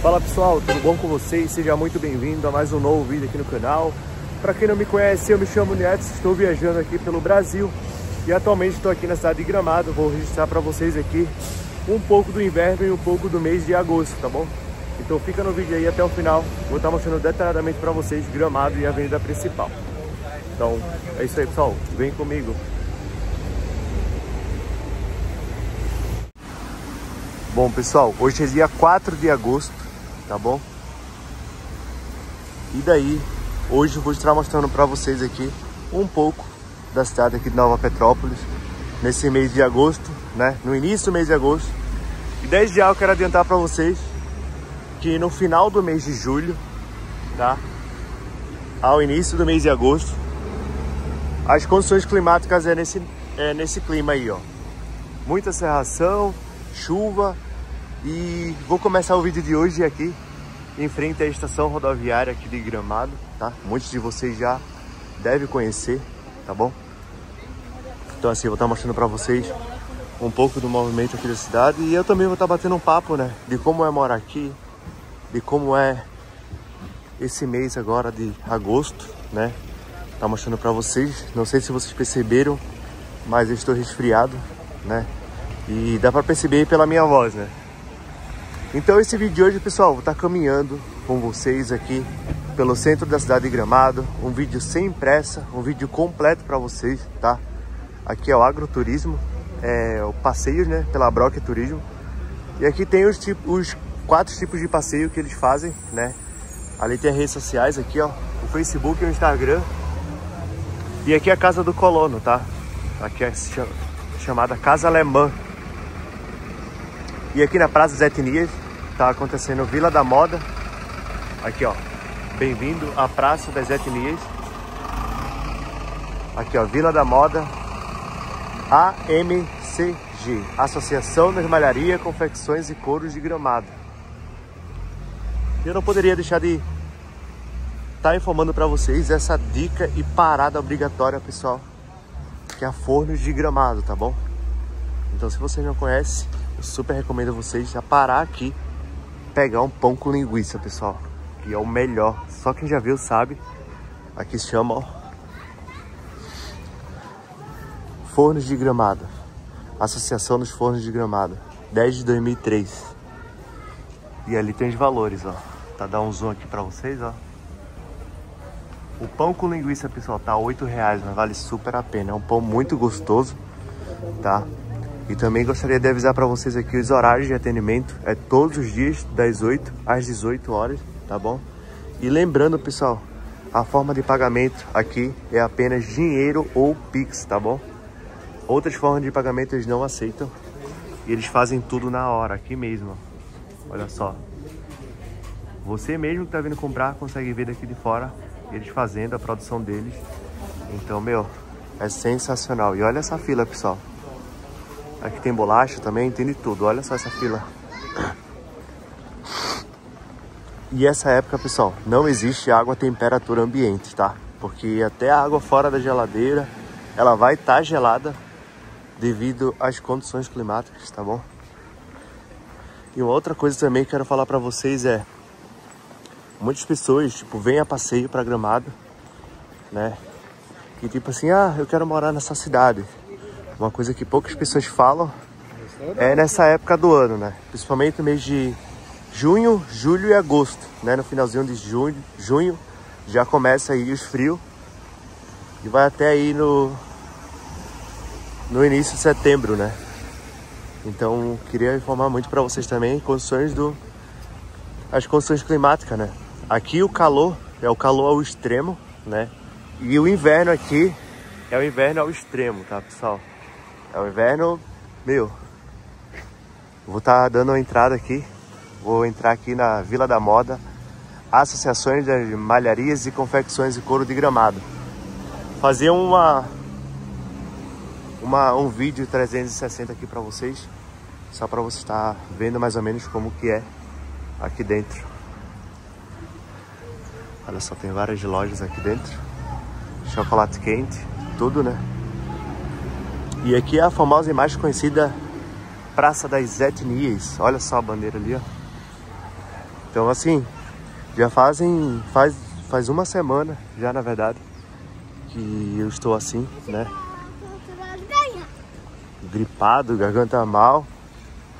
Fala pessoal, tudo bom com vocês? Seja muito bem-vindo a mais um novo vídeo aqui no canal. Para quem não me conhece, eu me chamo Nietzsche, estou viajando aqui pelo Brasil e atualmente estou aqui na cidade de Gramado. Vou registrar para vocês aqui um pouco do inverno e um pouco do mês de agosto, tá bom? Então fica no vídeo aí até o final, vou estar mostrando detalhadamente para vocês Gramado e a avenida principal. Então é isso aí pessoal, vem comigo. Bom pessoal, hoje é dia 4 de agosto, tá bom? E daí, hoje eu vou estar mostrando para vocês aqui um pouco da cidade aqui de Nova Petrópolis, nesse mês de agosto, né? No início do mês de agosto. E desde já eu quero adiantar para vocês que no final do mês de julho, tá? Ao início do mês de agosto, as condições climáticas é nesse clima aí, ó. Muita cerração, chuva. E vou começar o vídeo de hoje aqui em frente à estação rodoviária aqui de Gramado, tá? Muitos de vocês já devem conhecer, tá bom? Então assim, eu vou estar mostrando para vocês um pouco do movimento aqui da cidade e eu também vou estar batendo um papo, né? De como é morar aqui, de como é esse mês agora de agosto, né? Tá mostrando para vocês, não sei se vocês perceberam, mas eu estou resfriado, né? E dá para perceber pela minha voz, né? Então esse vídeo de hoje, pessoal, vou estar caminhando com vocês aqui pelo centro da cidade de Gramado. Um vídeo sem pressa, um vídeo completo para vocês, tá? Aqui é o agroturismo, é o passeio, né? Pela Brock Turismo. E aqui tem os 4 tipos de passeio que eles fazem, né? Ali tem as redes sociais aqui, ó. O Facebook e o Instagram. E aqui é a Casa do Colono, tá? Aqui é chamada Casa Alemã. E aqui na Praça das Etnias tá acontecendo Vila da Moda. Aqui, ó. Bem-vindo à Praça das Etnias. Aqui, ó. Vila da Moda. AMCG. Associação das Malharia, Confecções e Couros de Gramado. Eu não poderia deixar de estar informando para vocês essa dica e parada obrigatória, pessoal. Que é a Fornos de Gramado, tá bom? Então, se vocês não conhecem, eu super recomendo a vocês já parar aqui, pegar um pão com linguiça, pessoal, que é o melhor. Só quem já viu sabe. Aqui se chama, ó, Fornos de Gramado. Associação dos Fornos de Gramado, 10 de 2003. E ali tem os valores, ó. Tá, dar um zoom aqui pra vocês, ó. O pão com linguiça, pessoal, tá R$8, mas vale super a pena. É um pão muito gostoso, tá? E também gostaria de avisar para vocês aqui os horários de atendimento. É todos os dias, das 8 às 18 horas, tá bom? E lembrando, pessoal, a forma de pagamento aqui é apenas dinheiro ou Pix, tá bom? Outras formas de pagamento eles não aceitam. E eles fazem tudo na hora, aqui mesmo, ó. Olha só. Você mesmo que tá vindo comprar, consegue ver daqui de fora eles fazendo a produção deles. Então, meu, é sensacional. E olha essa fila, pessoal. Aqui tem bolacha também, tem de tudo. Olha só essa fila. E essa época, pessoal, não existe água a temperatura ambiente, tá? Porque até a água fora da geladeira, ela vai estar gelada devido às condições climáticas, tá bom? E uma outra coisa também que eu quero falar pra vocês é... Muitas pessoas, tipo, vêm a passeio pra Gramado, né? E tipo assim, ah, eu quero morar nessa cidade. Uma coisa que poucas pessoas falam é nessa época do ano, né? Principalmente no mês de junho, julho e agosto, né? No finalzinho de junho já começa aí os frios e vai até aí no início de setembro, né? Então, queria informar muito para vocês também as condições climáticas, né? Aqui o calor é o calor ao extremo, né? E o inverno aqui é o inverno ao extremo, tá, pessoal? É o inverno, meu. Vou estar dando uma entrada aqui. Vou entrar aqui na Vila da Moda, Associações das Malharias e Confecções e Couro de Gramado. Fazer um vídeo 360 aqui para vocês, só para você estar vendo mais ou menos como que é aqui dentro. Olha só, tem várias lojas aqui dentro. Chocolate quente, tudo, né? E aqui é a famosa e mais conhecida Praça das Etnias. Olha só a bandeira ali, ó. Então assim, já faz uma semana já, na verdade, que eu estou assim, né? Gripado, garganta mal.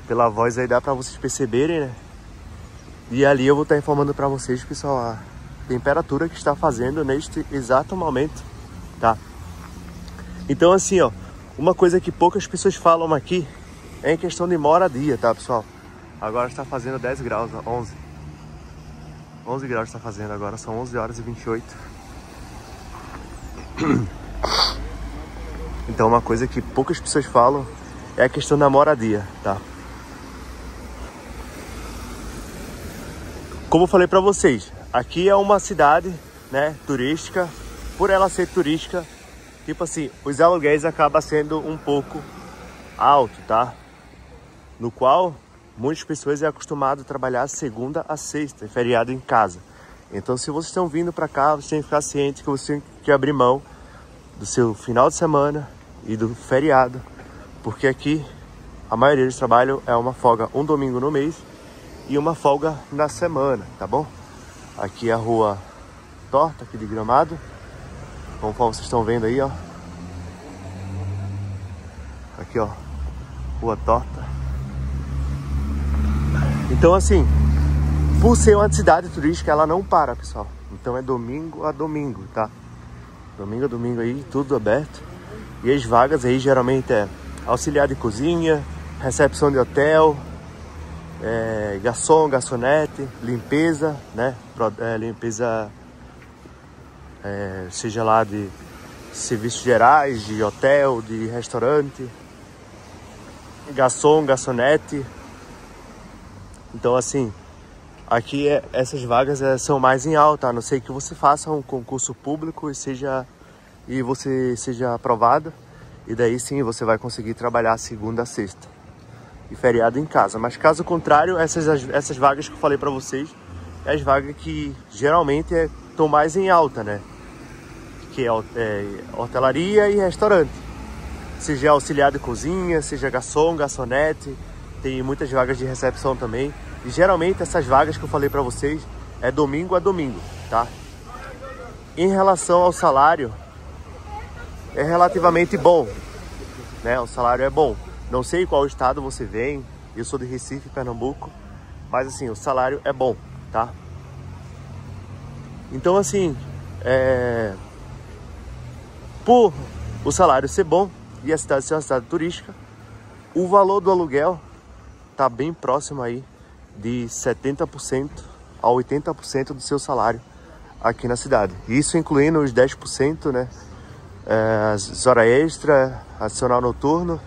Pela voz aí dá pra vocês perceberem, né? E ali eu vou estar informando pra vocês, pessoal, a temperatura que está fazendo neste exato momento, tá? Então assim, ó, uma coisa que poucas pessoas falam aqui é em questão de moradia, tá, pessoal? Agora está fazendo 10 graus, 11 graus está fazendo agora, são 11 horas e 28. Então uma coisa que poucas pessoas falam é a questão da moradia, tá? Como eu falei pra vocês, aqui é uma cidade, né, turística. Por ela ser turística, tipo assim, os aluguéis acabam sendo um pouco alto, tá? No qual muitas pessoas é acostumado a trabalhar segunda a sexta, feriado em casa. Então se vocês estão vindo pra cá, vocês têm que ficar ciente que você tem que abrir mão do seu final de semana e do feriado, porque aqui a maioria dos trabalhos é uma folga um domingo no mês e uma folga na semana, tá bom? Aqui é a rua torta aqui de Gramado, conforme vocês estão vendo aí, ó. Aqui, ó, rua torta. Então assim, por ser uma cidade turística, ela não para, pessoal. Então é domingo a domingo, tá? Domingo a domingo aí, tudo aberto. E as vagas aí geralmente é auxiliar de cozinha, recepção de hotel, garçom, garçonete, limpeza, né? Limpeza, seja lá de serviços gerais, de hotel, de restaurante, garçom, garçonete. Então assim, aqui essas vagas são mais em alta, a não ser que você faça um concurso público e você seja aprovado, e daí sim você vai conseguir trabalhar segunda a sexta e feriado em casa. Mas caso contrário, essas vagas que eu falei para vocês é as vagas que geralmente estão mais em alta, né? Que é hotelaria e restaurante, seja auxiliar de cozinha, seja garçom, garçonete, tem muitas vagas de recepção também. E geralmente essas vagas que eu falei para vocês é domingo a domingo, tá? Em relação ao salário, é relativamente bom, né? O salário é bom. Não sei qual estado você vem, eu sou de Recife, Pernambuco, mas assim, o salário é bom, tá? Então assim, por o salário ser bom e a cidade ser uma cidade turística, o valor do aluguel tá bem próximo aí de 70% a 80% do seu salário aqui na cidade. Isso incluindo os 10%, né? As horas extra, adicional noturno.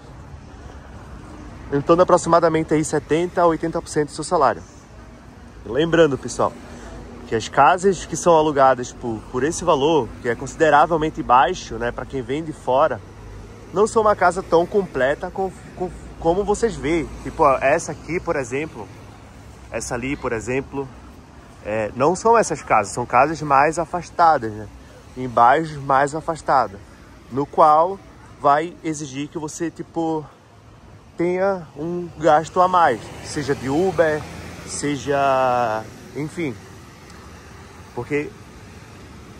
Então, aproximadamente aí 70% a 80% do seu salário. Lembrando, pessoal, que as casas que são alugadas por esse valor, que é consideravelmente baixo, né, para quem vem de fora, não são uma casa tão completa como vocês veem. Tipo, essa aqui, por exemplo, essa ali, por exemplo, não são essas casas, são casas mais afastadas, né? Em bairros mais afastados, no qual vai exigir que você, tipo, tenha um gasto a mais, seja de Uber, seja, enfim, porque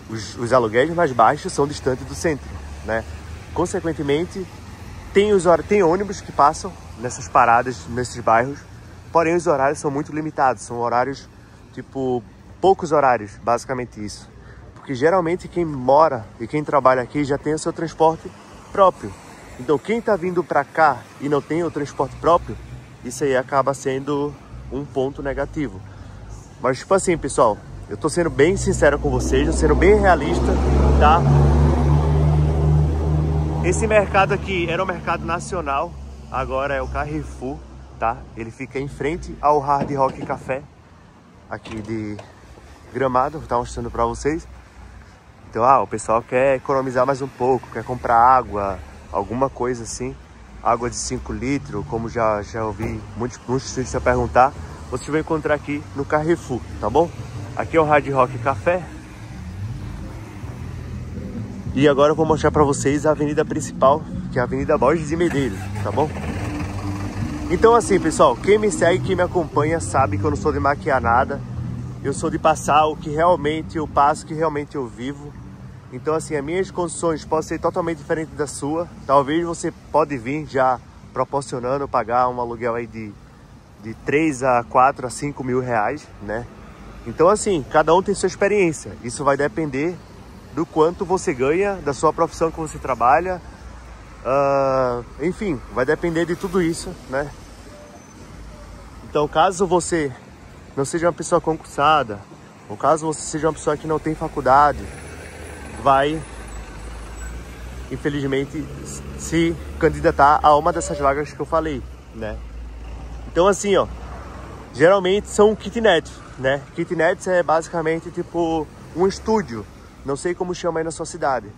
os aluguéis mais baixos são distantes do centro, né? Consequentemente, tem ônibus que passam nessas paradas, nesses bairros, porém os horários são muito limitados, são horários, tipo, poucos horários, basicamente isso. Porque geralmente quem mora e quem trabalha aqui já tem o seu transporte próprio. Então quem tá vindo para cá e não tem o transporte próprio, isso aí acaba sendo um ponto negativo. Mas tipo assim, pessoal, eu tô sendo bem sincero com vocês, tô sendo bem realista, tá? Esse mercado aqui era um mercado nacional, agora é o Carrefour, tá? Ele fica em frente ao Hard Rock Café, aqui de Gramado, vou estar mostrando para vocês. Então, o pessoal quer economizar mais um pouco, quer comprar água, alguma coisa assim, água de 5 litros, como já ouvi muitos turistas perguntar, você vai encontrar aqui no Carrefour, tá bom? Aqui é o Hard Rock Café. E agora eu vou mostrar para vocês a avenida principal, que é a Avenida Borges de Medeiros, tá bom? Então assim, pessoal, quem me segue, quem me acompanha sabe que eu não sou de maquiar nada. eu sou de passar o que realmente eu passo, o que realmente eu vivo. Então assim, as minhas condições podem ser totalmente diferentes da sua. Talvez você pode vir já proporcionando pagar um aluguel aí de 3 a 4 a 5 mil reais, né? Então assim, cada um tem sua experiência. Isso vai depender do quanto você ganha, da sua profissão que você trabalha. Enfim, vai depender de tudo isso, né? Então caso você não seja uma pessoa concursada, ou caso você seja uma pessoa que não tem faculdade, vai, infelizmente, se candidatar a uma dessas vagas que eu falei, né? Então assim, ó, geralmente são kitnets, né? Kitnets é basicamente tipo um estúdio, não sei como chama aí na sua cidade,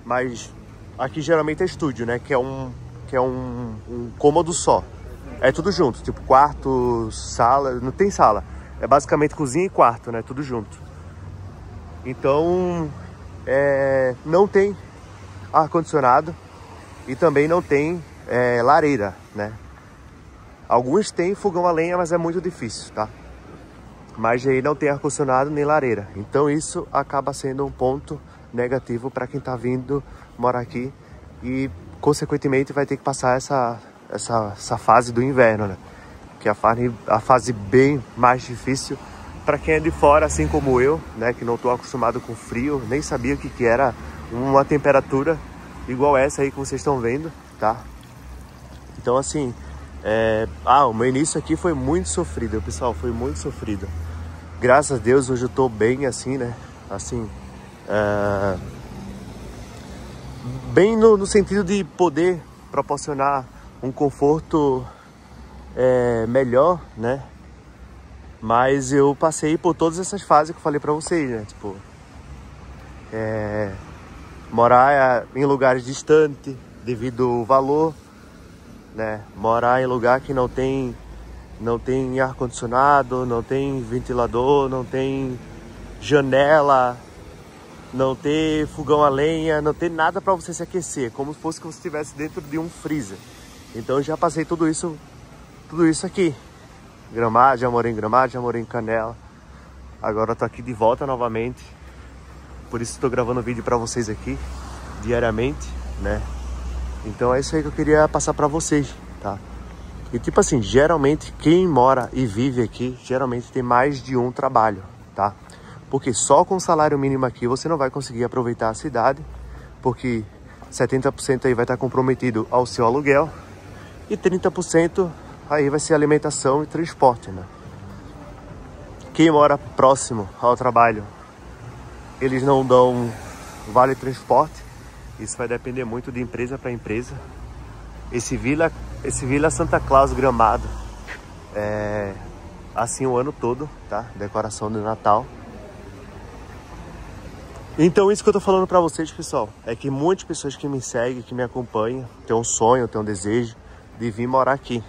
mas aqui geralmente é estúdio, né? Que é um cômodo só. É tudo junto, tipo quarto, sala, não tem sala. É basicamente cozinha e quarto, né? Tudo junto. Então, não tem ar-condicionado e também não tem lareira, né? Alguns têm fogão a lenha, mas é muito difícil, tá? Mas aí não tem ar-condicionado nem lareira. Então isso acaba sendo um ponto negativo para quem tá vindo morar aqui e, consequentemente, vai ter que passar essa fase do inverno, né? Que é a fase bem mais difícil para quem é de fora, assim como eu, né? Que não estou acostumado com frio, nem sabia o que era uma temperatura igual essa aí que vocês estão vendo, tá? Então assim, o meu início aqui foi muito sofrido, pessoal, foi muito sofrido. Graças a Deus hoje eu tô bem assim, né? Assim, bem no sentido de poder proporcionar um conforto melhor, né? Mas eu passei por todas essas fases que eu falei pra vocês, né? Tipo, morar em lugares distantes devido ao valor, né? Morar em lugar que não tem ar-condicionado, não tem ventilador, não tem janela, não ter fogão a lenha, não ter nada para você se aquecer, como se fosse que você estivesse dentro de um freezer. Então eu já passei tudo isso aqui. Gramado, já morei em Gramado, já morei em Canela. Agora eu tô aqui de volta novamente. Por isso estou gravando vídeo para vocês aqui diariamente, né? Então é isso aí que eu queria passar para vocês, tá? E tipo assim, geralmente quem mora e vive aqui, geralmente tem mais de um trabalho, tá? Porque só com o salário mínimo aqui você não vai conseguir aproveitar a cidade, porque 70% aí vai estar comprometido ao seu aluguel e 30% aí vai ser alimentação e transporte, né? Quem mora próximo ao trabalho, eles não dão vale transporte. Isso vai depender muito de empresa para empresa. Esse Vila Santa Claus Gramado é assim o ano todo, tá? Decoração do Natal. Então isso que eu tô falando para vocês, pessoal, é que muitas pessoas que me seguem, que me acompanham, têm um sonho, têm um desejo de vir morar aqui.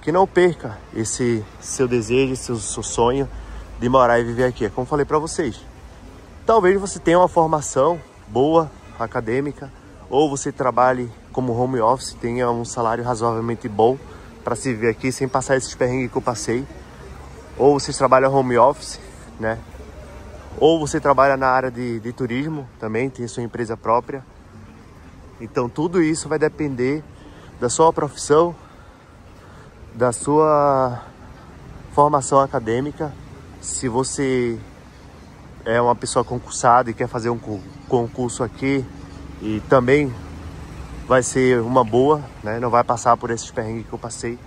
Que não perca esse seu desejo, esse seu sonho de morar e viver aqui. É como eu falei para vocês. Talvez você tenha uma formação boa, acadêmica, ou você trabalhe como home office, tenha um salário razoavelmente bom para se viver aqui sem passar esses perrengues que eu passei. Ou você trabalha home office, né? Ou você trabalha na área de turismo também, tem sua empresa própria. Então tudo isso vai depender da sua profissão, da sua formação acadêmica. Se você é uma pessoa concursada e quer fazer um concurso aqui, e também vai ser uma boa, né? Não vai passar por esses perrengues que eu passei.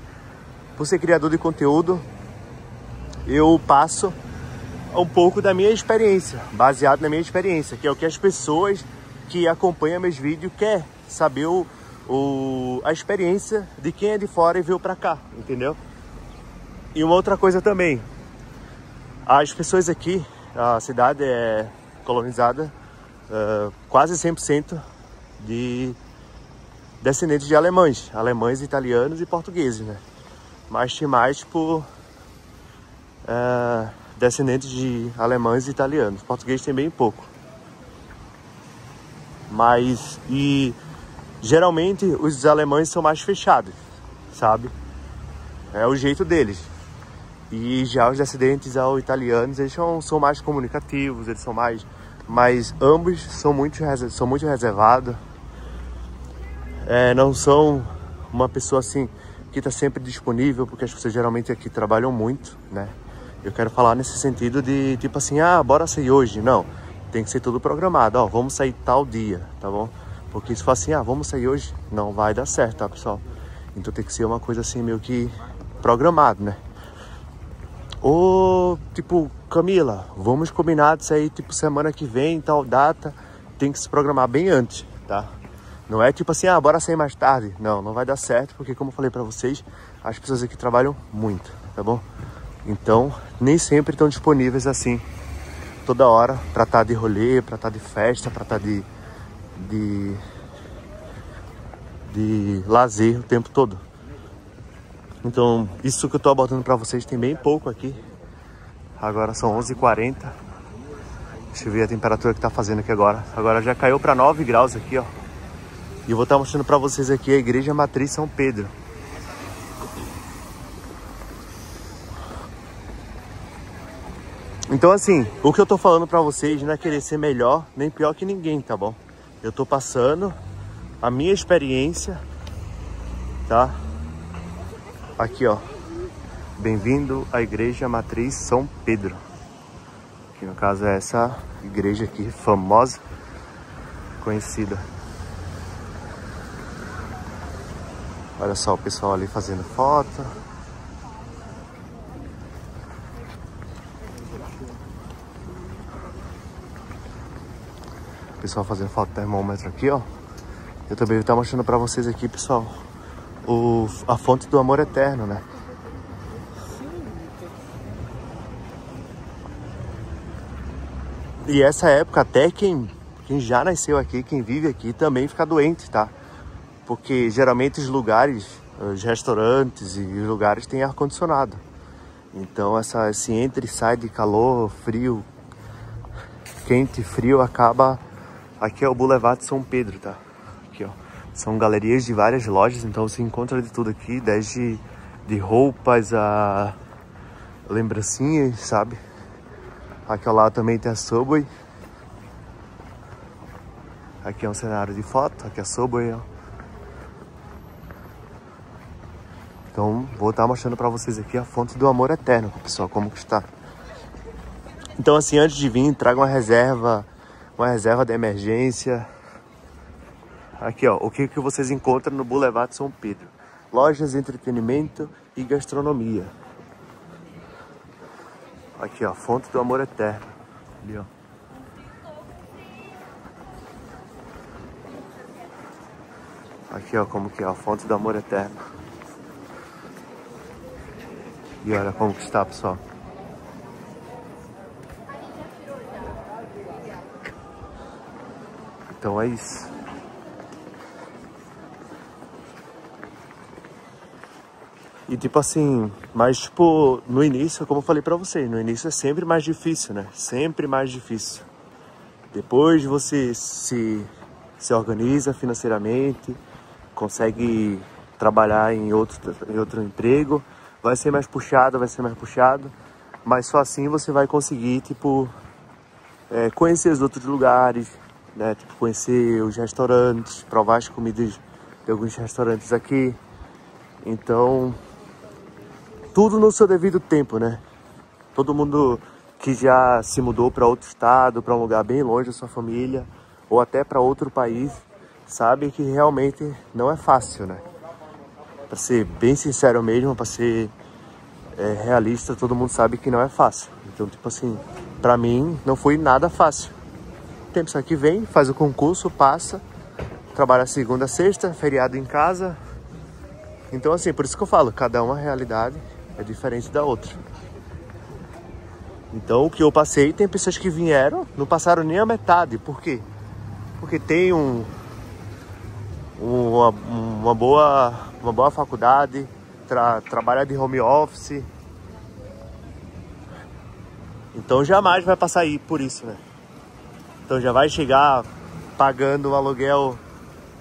Por ser criador de conteúdo, eu passo um pouco da minha experiência, baseado na minha experiência, que é o que as pessoas que acompanham meus vídeos querem saber a experiência de quem é de fora e veio pra cá, entendeu? E uma outra coisa também, as pessoas aqui, a cidade é colonizada quase 100% de descendentes de alemães, italianos e portugueses, né? Mas tem mais por descendentes de alemães e italianos. Português tem bem pouco. Mas, geralmente os alemães são mais fechados, sabe? É o jeito deles. E já os descendentes italianos, eles são mais comunicativos, eles são mais ambos são muito reservados. Não são uma pessoa assim que está sempre disponível, porque as pessoas geralmente aqui trabalham muito, né? Eu quero falar nesse sentido de tipo assim, bora sair hoje. Não, tem que ser tudo programado. Ó, vamos sair tal dia, tá bom? Porque se for assim, vamos sair hoje, não vai dar certo, tá, pessoal? Então tem que ser uma coisa assim meio que programado, né? Ou tipo, Camila, vamos combinar de sair tipo semana que vem, tal data. Tem que se programar bem antes, tá? Não é tipo assim, bora sair mais tarde. Não, não vai dar certo, porque como eu falei pra vocês, as pessoas aqui trabalham muito, tá bom? Então, nem sempre estão disponíveis assim, toda hora, pra estar de rolê, pra estar de festa, pra estar de lazer o tempo todo. Então, isso que eu tô abordando pra vocês tem bem pouco aqui. Agora são 11h40. Deixa eu ver a temperatura que tá fazendo aqui agora. Agora já caiu pra 9 graus aqui, ó. E eu vou estar mostrando pra vocês aqui a Igreja Matriz São Pedro. Então assim, o que eu tô falando pra vocês não é querer ser melhor nem pior que ninguém, tá bom? Eu tô passando a minha experiência, tá? Aqui, ó. Bem-vindo à Igreja Matriz São Pedro. Que no caso é essa igreja aqui, famosa, conhecida. Olha só o pessoal ali fazendo foto. O pessoal fazendo foto do termômetro aqui, ó. Eu também vou estar mostrando pra vocês aqui, pessoal, a fonte do amor eterno, né? E essa época até quem já nasceu aqui, quem vive aqui, também fica doente, tá? Porque geralmente os lugares, os restaurantes e os lugares têm ar-condicionado. Então esse entra e sai de calor, frio, quente, frio, acaba... Aqui é o Boulevard de São Pedro, tá? Aqui, ó. São galerias de várias lojas, então você encontra de tudo aqui, desde de roupas a lembrancinhas, sabe? Aqui ao lado também tem a Subway. Aqui é um cenário de foto, aqui é a Subway, ó. Então, vou estar mostrando pra vocês aqui a fonte do amor eterno, pessoal, como que está. Então, assim, antes de vir, traga uma reserva de emergência. Aqui, ó, o que vocês encontram no Boulevard de São Pedro? Lojas, entretenimento e gastronomia. Aqui, ó, fonte do amor eterno. Ali, ó. Aqui, ó, como que é a fonte do amor eterno. E olha como que está, pessoal. Então é isso. E tipo assim, mas tipo, no início, como eu falei pra vocês, no início é sempre mais difícil, né? Sempre mais difícil. Depois você se organiza financeiramente, consegue trabalhar em outro emprego, vai ser mais puxado, mas só assim você vai conseguir, tipo, conhecer os outros lugares, né? Tipo, conhecer os restaurantes, provar as comidas de alguns restaurantes aqui. Então, tudo no seu devido tempo, né? Todo mundo que já se mudou para outro estado, para um lugar bem longe da sua família, ou até para outro país, sabe que realmente não é fácil, né? Para ser bem sincero mesmo, para ser realista, todo mundo sabe que não é fácil. Então, tipo assim, para mim não foi nada fácil. Tem pessoa que vem, faz o concurso, passa, trabalha segunda a sexta, feriado em casa. Então, assim, por isso que eu falo, cada uma realidade é diferente da outra. Então, o que eu passei, tem pessoas que vieram, não passaram nem a metade. Por quê? Porque tem uma boa faculdade, trabalha de home office. Então, jamais vai passar aí por isso, né? Então, já vai chegar pagando um aluguel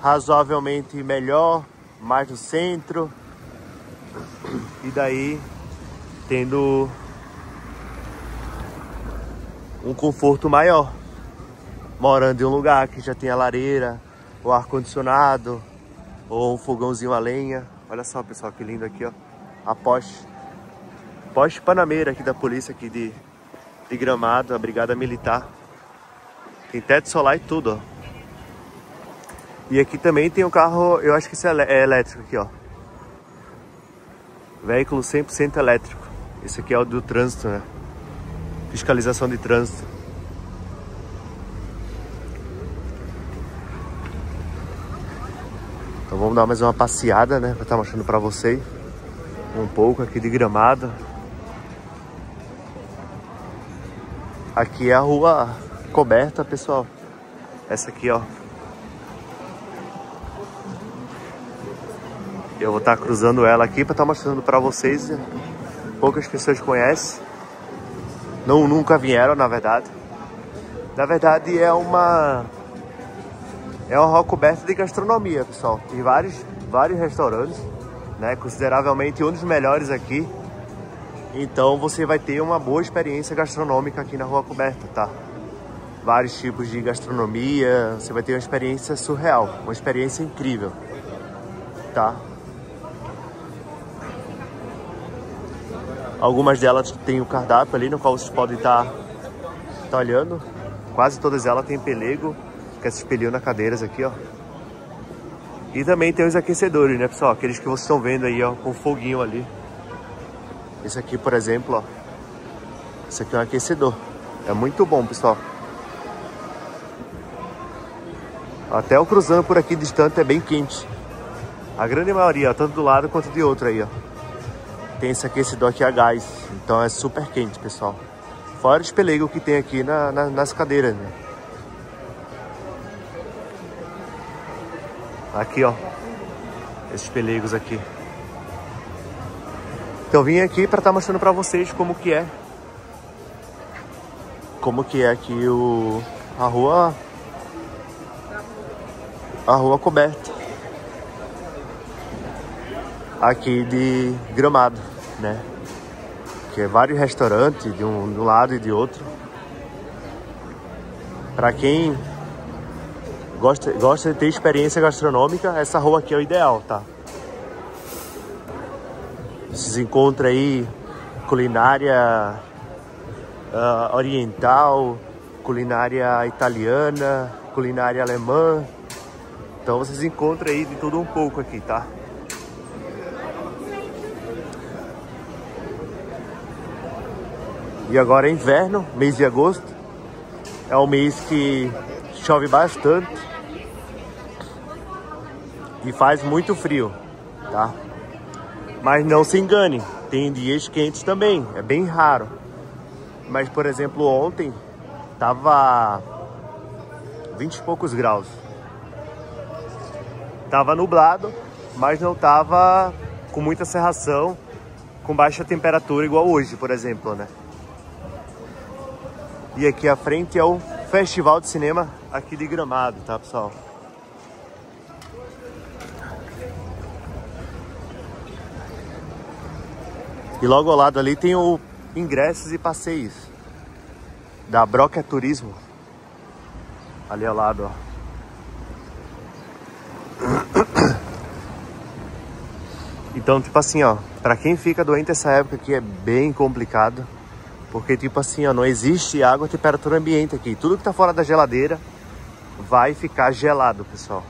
razoavelmente melhor, mais no centro. E daí tendo um conforto maior, morando em um lugar que já tem a lareira, o ar-condicionado, ou um fogãozinho a lenha. Olha só, pessoal, que lindo aqui, ó, a Porsche Panamera aqui da polícia aqui de Gramado, a brigada militar. Tem teto solar e tudo, ó. E aqui também tem um carro, eu acho que isso é elétrico aqui, ó. Veículo 100% elétrico. Esse aqui é o do trânsito, né? Fiscalização de trânsito. Então vamos dar mais uma passeada, né? Pra estar mostrando pra vocês um pouco aqui de Gramado. Aqui é a rua coberta, pessoal. Essa aqui, ó. Eu vou estar cruzando ela aqui para estar mostrando para vocês. Poucas pessoas conhecem. Nunca vieram, na verdade. Na verdade é uma rua coberta de gastronomia, pessoal. Tem vários restaurantes, né? Consideravelmente um dos melhores aqui. Então você vai ter uma boa experiência gastronômica aqui na rua coberta, tá? Vários tipos de gastronomia. Você vai ter uma experiência surreal, uma experiência incrível, tá? Algumas delas tem o cardápio ali, no qual vocês podem estar olhando. Quase todas elas têm pelego, que é esse espelhinho nas cadeiras aqui, ó. E também tem os aquecedores, né, pessoal? Aqueles que vocês estão vendo aí, ó, com foguinho ali. Esse aqui, por exemplo, ó. Esse aqui é um aquecedor. É muito bom, pessoal. Até o cruzando por aqui distante é bem quente. A grande maioria, ó, tanto do lado quanto de outro aí, ó. Tem esse aquecedor aqui a gás, então é super quente, pessoal. Fora os pelegos que tem aqui nas cadeiras, né? Aqui, ó, esses pelegos aqui. Então vim aqui para estar mostrando para vocês como que é aqui a rua coberta aqui de Gramado, né? Que é vários restaurantes de um lado e de outro. Para quem gosta de ter experiência gastronômica, essa rua aqui é o ideal, tá? Vocês encontram aí culinária oriental, culinária italiana, culinária alemã. Então vocês encontram aí de tudo um pouco aqui, tá? E agora é inverno, mês de agosto. É um mês que chove bastante e faz muito frio, tá? Mas não se engane, tem dias quentes também, é bem raro. Mas, por exemplo, ontem tava 20 e poucos graus. Tava nublado, mas não tava com muita cerração, com baixa temperatura igual hoje, por exemplo, né? E aqui à frente é o Festival de Cinema aqui de Gramado, tá, pessoal? E logo ao lado ali tem o ingressos e passeios da Broca Turismo. Ali ao lado, ó. Então, tipo assim, ó, pra quem fica doente essa época aqui é bem complicado. Porque, tipo assim, ó, não existe água a temperatura ambiente aqui. Tudo que tá fora da geladeira vai ficar gelado, pessoal.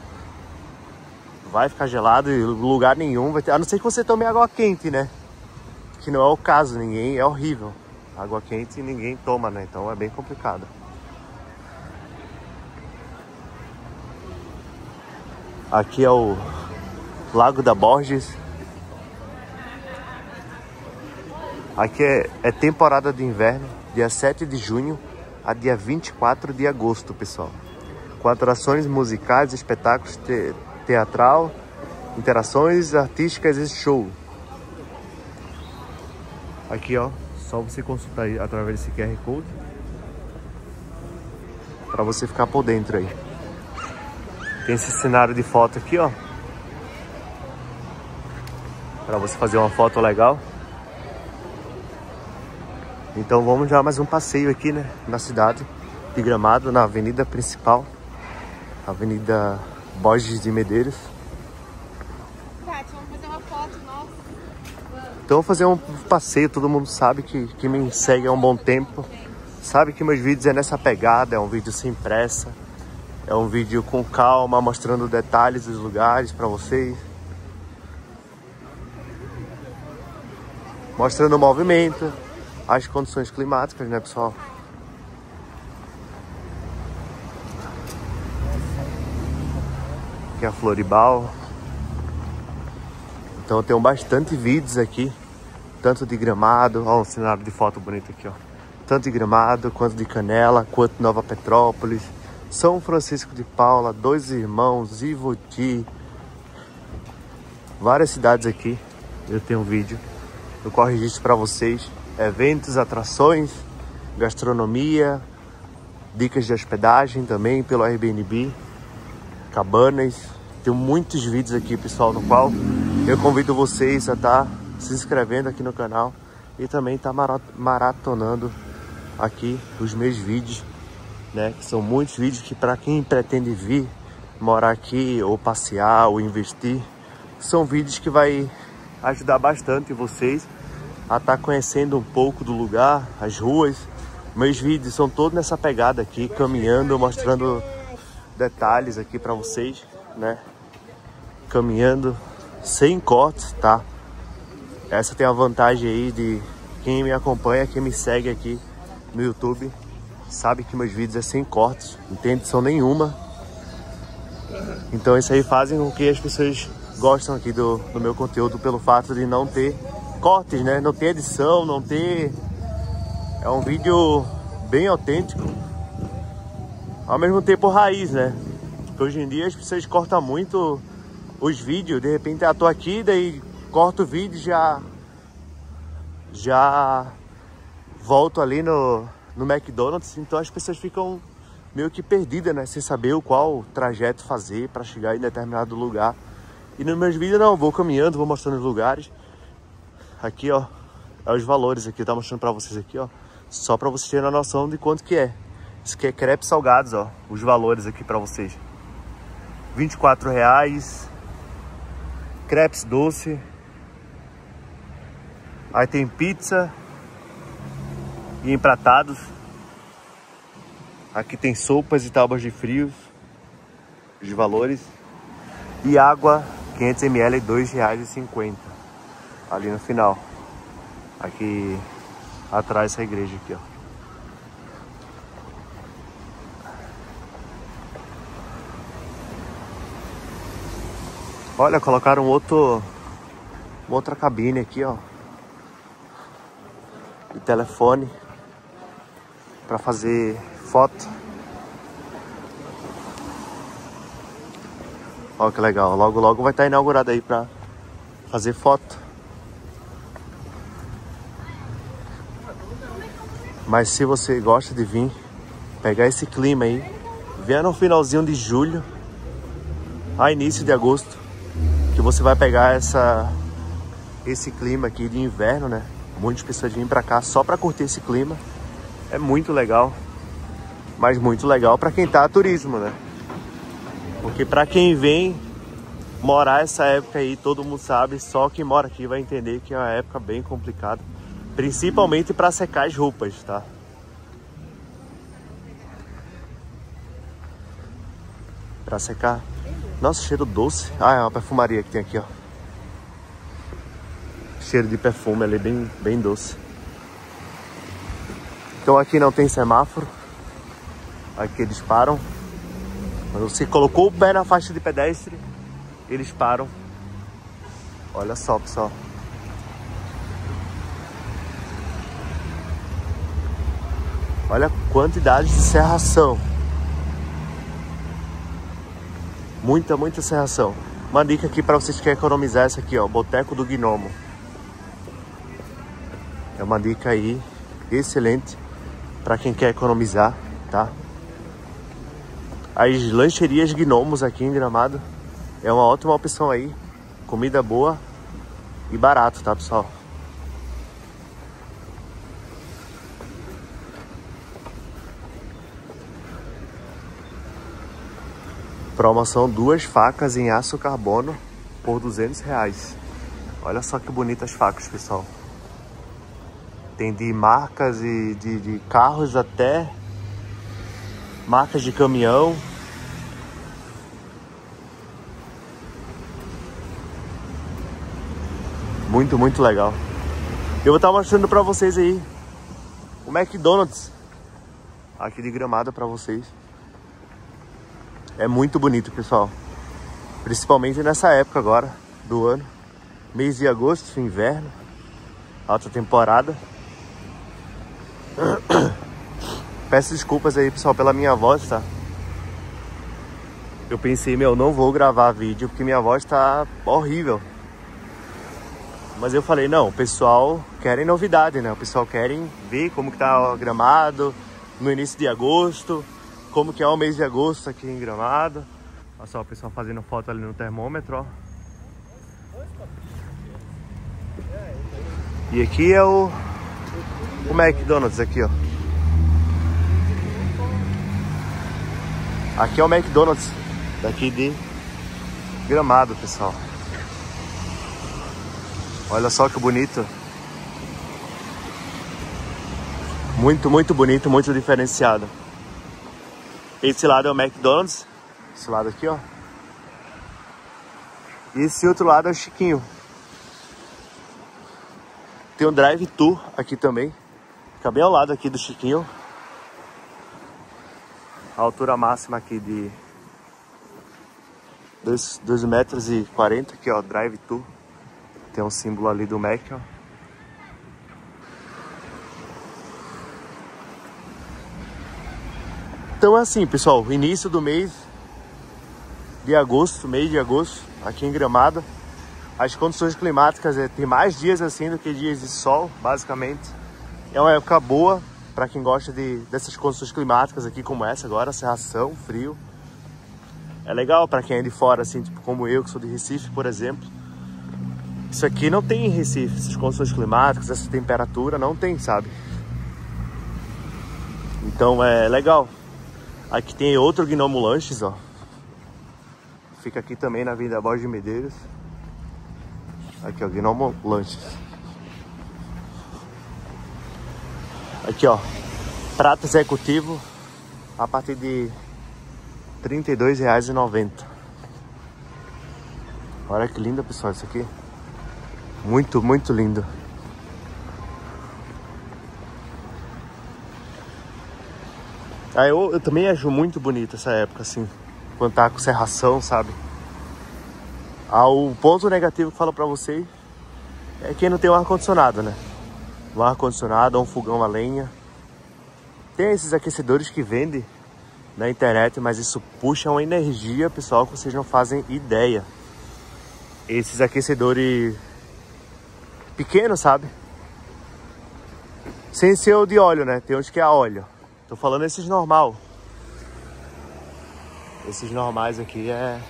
Vai ficar gelado e lugar nenhum vai ter... A não ser que você tome água quente, né? Que não é o caso, ninguém... É horrível. Água quente ninguém toma, né? Então é bem complicado. Aqui é o Lago da Borges. Aqui é temporada de inverno, dia 7 de junho a dia 24 de agosto, pessoal. Com atrações musicais, espetáculos teatral, interações artísticas e show. Aqui, ó, só você consultar aí através desse QR Code para você ficar por dentro aí. Tem esse cenário de foto aqui, ó, para você fazer uma foto legal. Então vamos já mais um passeio aqui, né, na cidade de Gramado, na avenida principal, Avenida Borges de Medeiros. Tati, vamos fazer uma foto, nossa. Então vamos fazer um passeio, todo mundo sabe que me segue há um bom tempo. Sabe que meus vídeos é nessa pegada, é um vídeo sem pressa. É um vídeo com calma, mostrando detalhes dos lugares para vocês. Mostrando o movimento, as condições climáticas, né, pessoal? Aqui é a Floribal. Então eu tenho bastante vídeos aqui, tanto de Gramado, ó, um cenário de foto bonito aqui, ó. Tanto de Gramado, quanto de Canela, quanto de Nova Petrópolis, São Francisco de Paula, Dois Irmãos, Ivoti, várias cidades aqui. Eu tenho um vídeo, eu registro para vocês, eventos, atrações, gastronomia, dicas de hospedagem também pelo Airbnb, cabanas. Tenho muitos vídeos aqui, pessoal, no qual eu convido vocês a estar se inscrevendo aqui no canal e também estar maratonando aqui os meus vídeos, né? Que são muitos vídeos que, para quem pretende vir morar aqui ou passear ou investir, são vídeos que vai ajudar bastante vocês a estar conhecendo um pouco do lugar, as ruas. Meus vídeos são todos nessa pegada aqui, caminhando, mostrando detalhes aqui para vocês, né? Caminhando sem cortes, tá? Essa tem a vantagem aí de quem me acompanha, quem me segue aqui no YouTube, sabe que meus vídeos é sem cortes, não tem edição nenhuma. Então isso aí fazem com que as pessoas gostam aqui do meu conteúdo pelo fato de não ter cortes, né? Não ter edição, não ter... É um vídeo bem autêntico, ao mesmo tempo raiz, né? Porque hoje em dia as pessoas cortam muito os vídeos. De repente eu tô aqui, daí corto o vídeo e já volto ali no McDonald's. Então as pessoas ficam meio que perdidas, né? Sem saber qual trajeto fazer para chegar em determinado lugar. E nos meus vídeos não, eu vou caminhando, vou mostrando os lugares. Aqui, ó, é os valores aqui, tá mostrando para vocês aqui, ó. Só para vocês terem a noção de quanto que é. Isso aqui é crepes salgados, ó. Os valores aqui para vocês. R$24. Crepes doce. Aí tem pizza e empratados. Aqui tem sopas e tábuas de frios. Os valores. E água 500 ml, R$2,50. Ali no final. Aqui atrás dessa igreja aqui, ó. Olha, colocaram uma outra cabine aqui, ó, de telefone para fazer foto. Olha que legal, logo logo vai estar inaugurado aí para fazer foto. Mas se você gosta de vir pegar esse clima aí, venha no finalzinho de julho a início de agosto, que você vai pegar esse clima aqui de inverno, né? Muitas pessoas vêm pra cá só pra curtir esse clima. É muito legal, mas muito legal pra quem tá a turismo, né? Porque pra quem vem morar essa época aí, todo mundo sabe, só quem mora aqui vai entender que é uma época bem complicada. Principalmente pra secar as roupas, tá? Pra secar. Nossa, cheiro doce. Ah, é uma perfumaria que tem aqui, ó. Cheiro de perfume ali, bem doce. Então aqui não tem semáforo. Aqui eles param. Quando você colocou o pé na faixa de pedestre, eles param. Olha só, pessoal. Olha a quantidade de serração. Muita serração. Uma dica aqui para vocês que querem economizar, essa aqui, ó, Boteco do Gnomo. É uma dica aí excelente para quem quer economizar, tá? As lancherias Gnomos aqui em Gramado é uma ótima opção aí. Comida boa e barato, tá, pessoal? Promoção 2 facas em aço carbono por R$200. Olha só que bonitas facas, pessoal. Tem de marcas e de carros até marcas de caminhão. Muito, muito legal. Eu vou estar mostrando pra vocês aí o McDonald's aqui de Gramado pra vocês. É muito bonito, pessoal. Principalmente nessa época agora do ano. Mês de agosto, inverno. Alta temporada. Peço desculpas aí, pessoal, pela minha voz, tá? Eu pensei, não vou gravar vídeo porque minha voz tá horrível. Mas eu falei, não, o pessoal querem novidade, né? O pessoal querem ver como que tá o Gramado no início de agosto, como que é o mês de agosto aqui em Gramado. Olha só o pessoal fazendo foto ali no termômetro, ó. E aqui é o McDonald's aqui, ó. Aqui é o McDonald's daqui de Gramado, pessoal. Olha só que bonito. Muito, muito bonito, muito diferenciado. Esse lado é o McDonald's. Esse lado aqui, ó. E esse outro lado é o Chiquinho. Tem um drive-thru aqui também. Fica bem ao lado aqui do Chiquinho. A altura máxima aqui de 2,40 metros aqui, ó, drive-thru. Tem um símbolo ali do Mac, ó. Então é assim, pessoal, início do mês de agosto, aqui em Gramado. As condições climáticas tem mais dias assim do que dias de sol, basicamente. É uma época boa para quem gosta dessas condições climáticas aqui como essa agora, cerração, frio. É legal para quem é de fora, assim, tipo como eu, que sou de Recife, por exemplo. Isso aqui não tem em Recife, essas condições climáticas, essa temperatura, não tem, sabe? Então é legal. Aqui tem outro Gnomo Lanches, ó. Fica aqui também na Avenida Borges de Medeiros. Aqui, ó, Gnomo Lanches. Aqui, ó, prato executivo a partir de R$ 32,90. Olha que lindo, pessoal, isso aqui. Muito, muito lindo. Eu também acho muito bonito essa época, assim, quando tá com serração, sabe? O ponto negativo que eu falo pra vocês é quem não tem um ar-condicionado, né? Um ar-condicionado ou um fogão a lenha. Tem esses aquecedores que vendem na internet, mas isso puxa uma energia, pessoal, que vocês não fazem ideia. Esses aquecedores pequenos, sabe? Sem ser o de óleo, né? Tem uns que é a óleo. Tô falando esses normal. Esses normais aqui é...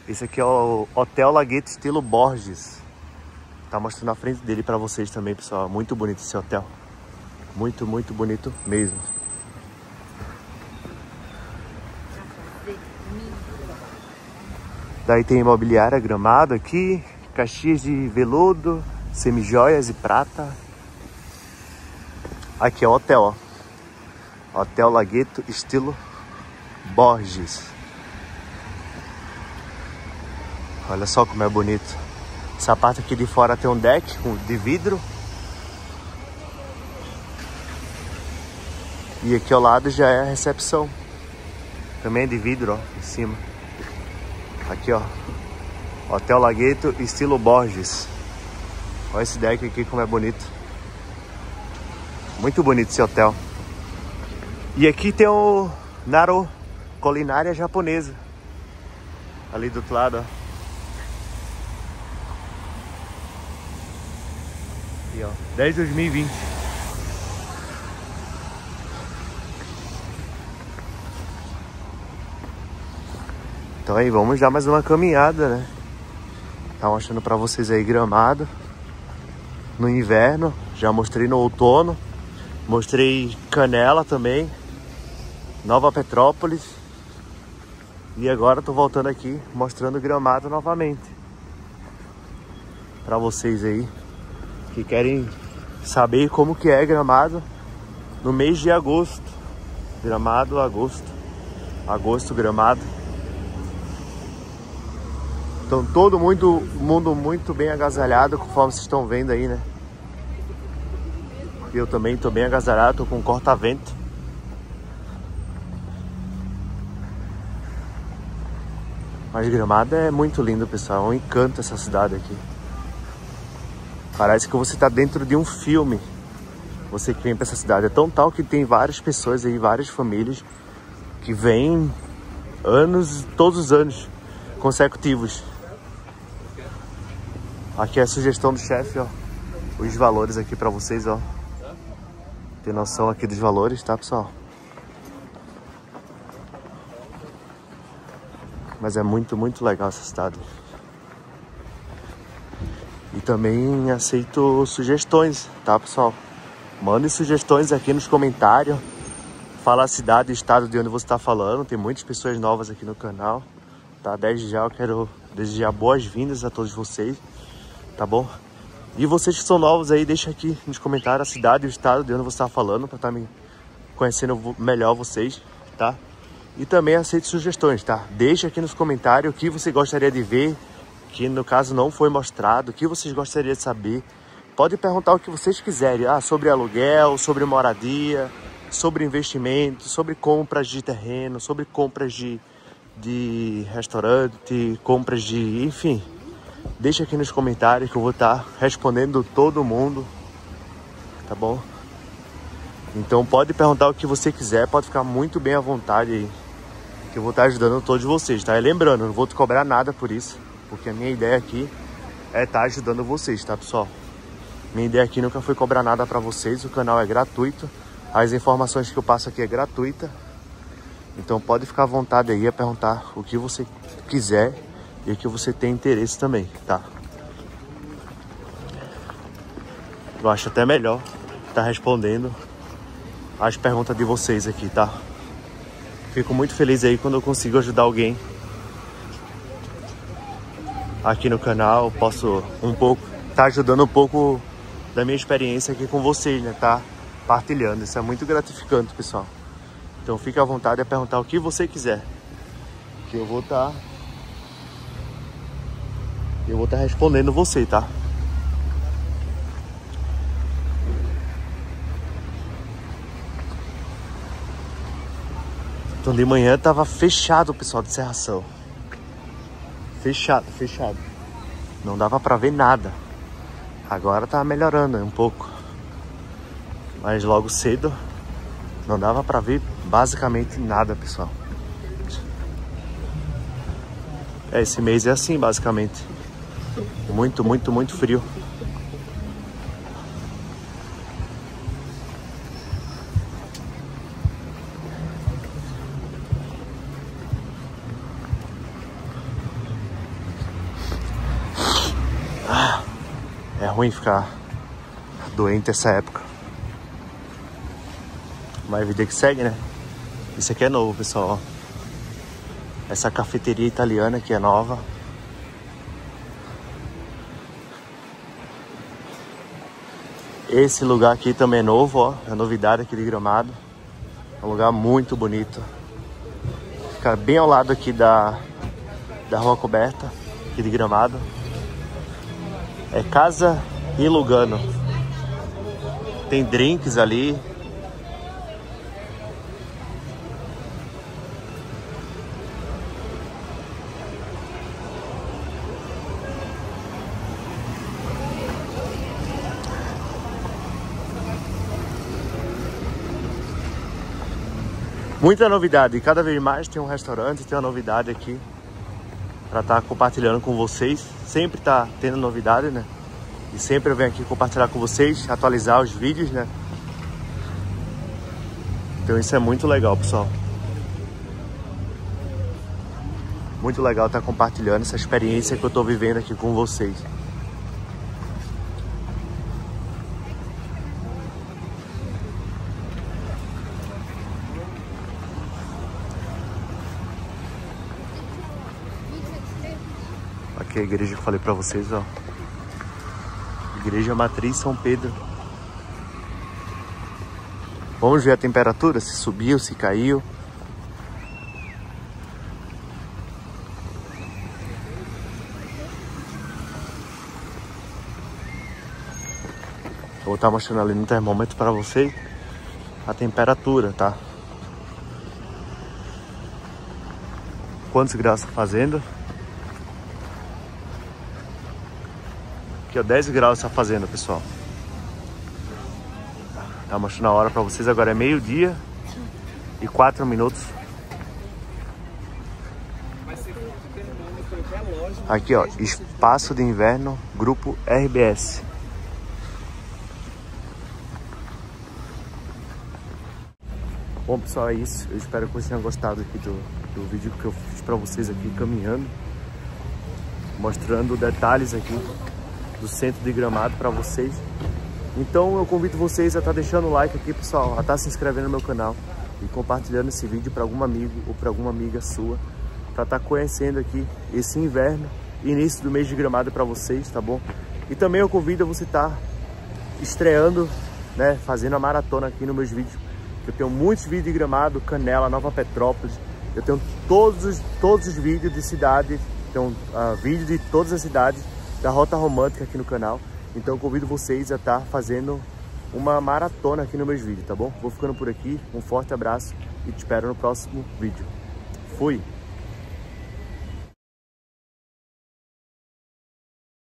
Esse aqui é o Hotel Lagueto estilo Borges. Tá mostrando a frente dele pra vocês também, pessoal. Muito bonito esse hotel. Muito, muito bonito mesmo. Daí tem imobiliária Gramado aqui. Caxias de veludo, semijoias e prata. Aqui é o hotel, ó. Hotel Lagueto estilo Borges. Olha só como é bonito. Essa parte aqui de fora tem um deck de vidro. E aqui ao lado já é a recepção. Também é de vidro, ó, em cima. Aqui, ó. Hotel Lagueto estilo Borges. Olha esse deck aqui como é bonito. Muito bonito esse hotel. E aqui tem o Naro, culinária japonesa. Ali do outro lado, ó. Aqui, ó. 10/2020. Então aí, vamos dar mais uma caminhada, né? Tá mostrando pra vocês aí Gramado no inverno. Já mostrei no outono. Mostrei Canela também. Nova Petrópolis. E agora tô voltando aqui mostrando Gramado novamente para vocês aí que querem saber como que é Gramado no mês de agosto. Gramado, agosto, Gramado. Então todo mundo muito bem agasalhado, conforme vocês estão vendo aí, né? Eu também tô bem agasalhado, tô com um corta-vento. Mas Gramado é muito lindo, pessoal. É um encanto essa cidade aqui. Parece que você tá dentro de um filme. Você que vem pra essa cidade. É tão tal que tem várias pessoas aí, várias famílias que vêm todos os anos consecutivos. Aqui é a sugestão do chefe, ó. Os valores aqui pra vocês, ó. Tem noção aqui dos valores, tá, pessoal? Mas é muito legal essa cidade. E também aceito sugestões, tá, pessoal? Mandem sugestões aqui nos comentários. Fala a cidade e estado de onde você está falando. Tem muitas pessoas novas aqui no canal, tá? Desde já eu quero desejar boas-vindas a todos vocês, tá bom? E vocês que são novos aí, deixa aqui nos comentários a cidade e o estado de onde você está falando, para estar me conhecendo melhor vocês, tá? E também aceito sugestões, tá? Deixa aqui nos comentários o que você gostaria de ver, que no caso não foi mostrado, o que vocês gostariam de saber. Pode perguntar o que vocês quiserem, sobre aluguel, sobre moradia, sobre investimento, sobre compras de terreno, sobre compras de restaurante, compras de... enfim, deixa aqui nos comentários que eu vou estar respondendo todo mundo, tá bom? Então pode perguntar o que você quiser, pode ficar muito bem à vontade aí, que eu vou estar ajudando todos vocês, tá? E lembrando, eu não vou te cobrar nada por isso, porque a minha ideia aqui é estar ajudando vocês, tá, pessoal? Minha ideia aqui nunca foi cobrar nada pra vocês, o canal é gratuito, as informações que eu passo aqui é gratuita, então pode ficar à vontade aí a perguntar o que você quiser e o que você tem interesse também, tá? Eu acho até melhor estar respondendo as perguntas de vocês aqui, tá? Fico muito feliz aí quando eu consigo ajudar alguém aqui no canal, posso tá ajudando um pouco da minha experiência aqui com vocês, né? Tá partilhando, isso é muito gratificante, pessoal. Então fique à vontade a perguntar o que você quiser, que eu vou estar respondendo você, tá? Então de manhã tava fechado, pessoal, de serração. Fechado. Não dava pra ver nada. Agora tá melhorando um pouco. Mas logo cedo não dava pra ver basicamente nada, pessoal. Esse mês é assim, basicamente. Muito frio. É ruim ficar doente essa época. Mas a vida que segue, né? Isso aqui é novo, pessoal. Essa cafeteria italiana aqui é nova. Esse lugar aqui também é novo, ó. É novidade aqui de Gramado. É um lugar muito bonito. Fica bem ao lado aqui da Rua Coberta, aqui de Gramado. É Casa e Lugano. Tem drinks ali. Muita novidade, cada vez mais tem um restaurante, tem uma novidade aqui para estar compartilhando com vocês. Sempre tá tendo novidade, né? E sempre eu venho aqui compartilhar com vocês, atualizar os vídeos, né? Então isso é muito legal, pessoal. Muito legal estar compartilhando essa experiência que eu tô vivendo aqui com vocês. Aqui é a igreja que eu falei pra vocês, ó. Igreja Matriz São Pedro. Vamos ver a temperatura, se subiu, se caiu. Vou estar mostrando ali no termômetro para vocês a temperatura, tá? Quantos graus está fazendo? Aqui, ó, 10 graus está fazendo, pessoal. Tá mostrando a hora para vocês, agora é 12h e 4 minutos. Aqui, ó, Espaço de Inverno, Grupo RBS. Bom, pessoal, é isso. Eu espero que vocês tenham gostado aqui do vídeo que eu fiz para vocês aqui caminhando, mostrando detalhes aqui do centro de Gramado para vocês. Então eu convido vocês a estar deixando o like aqui, pessoal, a estar se inscrevendo no meu canal e compartilhando esse vídeo para algum amigo ou para alguma amiga sua, para estar conhecendo aqui esse inverno, início do mês de Gramado para vocês, tá bom? E também eu convido você a estar estreando, né, fazendo a maratona aqui nos meus vídeos. Eu tenho muitos vídeos de Gramado, Canela, Nova Petrópolis. Eu tenho todos os vídeos de cidade, tenho vídeo de todas as cidades da Rota Romântica aqui no canal. Então eu convido vocês a estar fazendo uma maratona aqui nos meus vídeos, tá bom? Vou ficando por aqui, um forte abraço e te espero no próximo vídeo. Fui!